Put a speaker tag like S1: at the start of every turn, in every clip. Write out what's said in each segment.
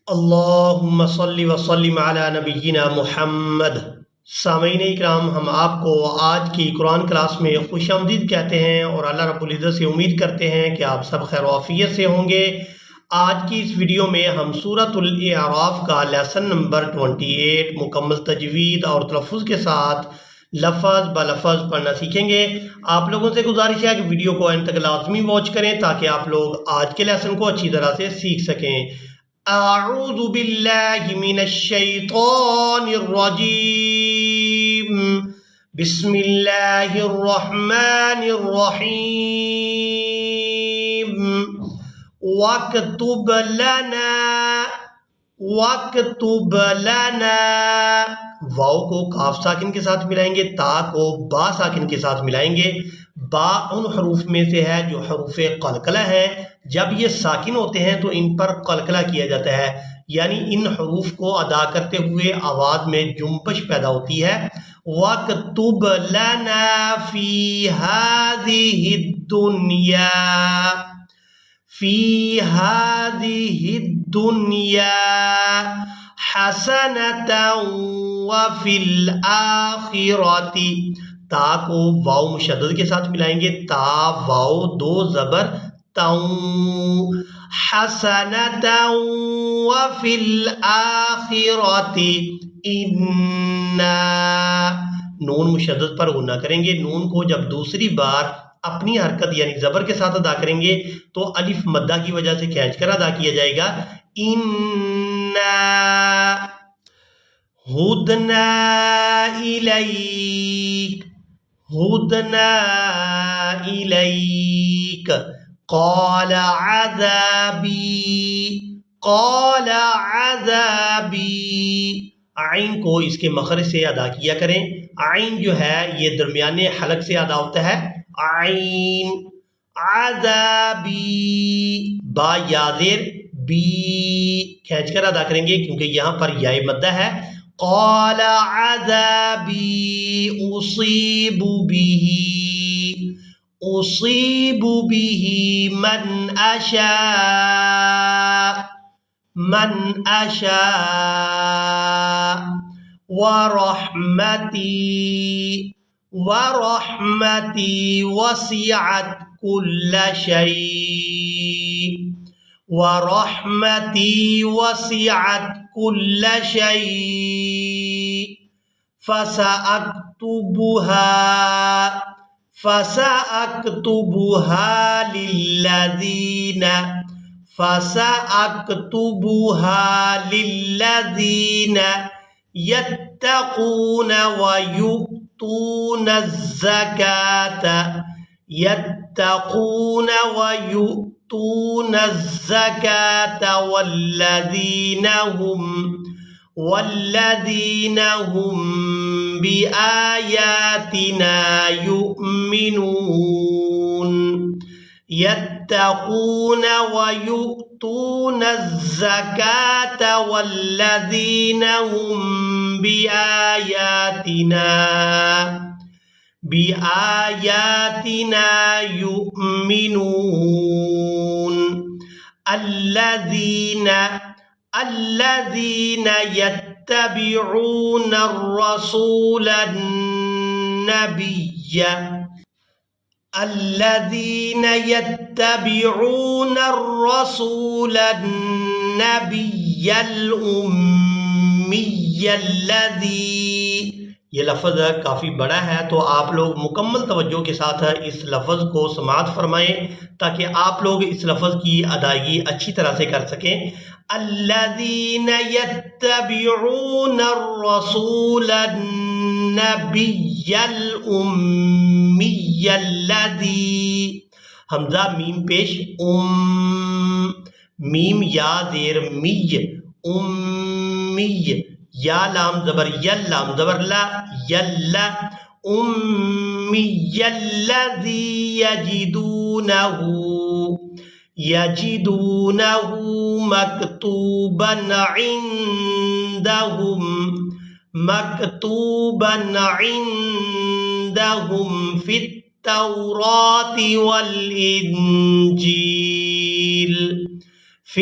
S1: اللہم صلی وسلم علی نبینا محمد۔ سامعین اکرام، ہم آپ کو آج کی قرآن کلاس میں خوش آمدید کہتے ہیں اور اللہ رب العزت سے امید کرتے ہیں کہ آپ سب خیر و عافیت سے ہوں گے۔ آج کی اس ویڈیو میں ہم سورۃ الاعراف کا لیسن نمبر 28 مکمل تجوید اور تلفظ کے ساتھ لفظ بلفظ پڑھنا سیکھیں گے۔ آپ لوگوں سے گزارش ہے کہ ویڈیو کو اینڈ تک لازمی واچ کریں تاکہ آپ لوگ آج کے لیسن کو اچھی طرح سے سیکھ سکیں۔ اعوذ باللہ من الشیطان الرجیم، بسم اللہ الرحمن الرحیم۔ وَاكْتُبْ لَنَا واو کو کاف ساکن کے ساتھ ملائیں گے، تا کو با ساکن کے ساتھ ملائیں گے۔ با ان حروف میں سے ہے جو حروف قلقلہ ہیں، جب یہ ساکن ہوتے ہیں تو ان پر قلقلہ کیا جاتا ہے، یعنی ان حروف کو ادا کرتے ہوئے آواز میں جنبش پیدا ہوتی ہے۔ وَاكْتُبْ لَنَا فِي هَذِهِ الدُّنْيَا حَسَنَةً وَفِي الْآخِرَةِ، تا کو واو مشدد کے ساتھ ملائیں گے، تا واو دو زبر تاؤں، حَسَنَةً وَفِي الْآخِرَةِ اِنَّا، نون مشدد پر غنہ کریں گے۔ نون کو جب دوسری بار اپنی حرکت یعنی زبر کے ساتھ ادا کریں گے تو الف مدہ کی وجہ سے کھینچ کر ادا کیا جائے گا۔ اِنَّا ہُدْنَا إِلَيْكَ قَالَ عَذَابِي، عین کو اس کے مخرج سے ادا کیا کریں۔ عین جو ہے یہ درمیانے حلق سے ادا ہوتا ہے، عین۔ عذابی، با یا زیر بی کھینچ کر ادا کریں گے کیونکہ یہاں پر یا مدہ ہے۔ قال عذابی اصیب به من اشاء ورحمتی وسعت كل شيء فسأكتبها للذين يتقون ويؤتون الزكاة والذين هم بآياتنا يؤمنون۔ يتقون ويؤتون الزكاة والذين هم بآياتنا يؤمنون۔ الذين يتبعون الرسول النبي الأمي الذي، یہ لفظ کافی بڑا ہے تو آپ لوگ مکمل توجہ کے ساتھ اس لفظ کو سماعت فرمائیں تاکہ آپ لوگ اس لفظ کی ادائیگی اچھی طرح سے کر سکیں۔ الذین یتبعون الرسول النبی الامی الذی، حمزہ میم پیش میم یا زیر می، امی، یا لام زبر یل، لام زبر لا، یلا، امی الذی یجدونہ مکتوبا عندہم فی التوراة والانجیل، فی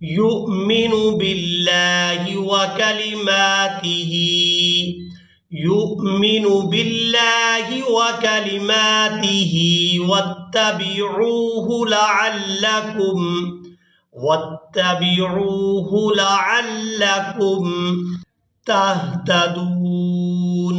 S1: يؤمن بالله وكلماته واتبعوه لعلكم تهتدون।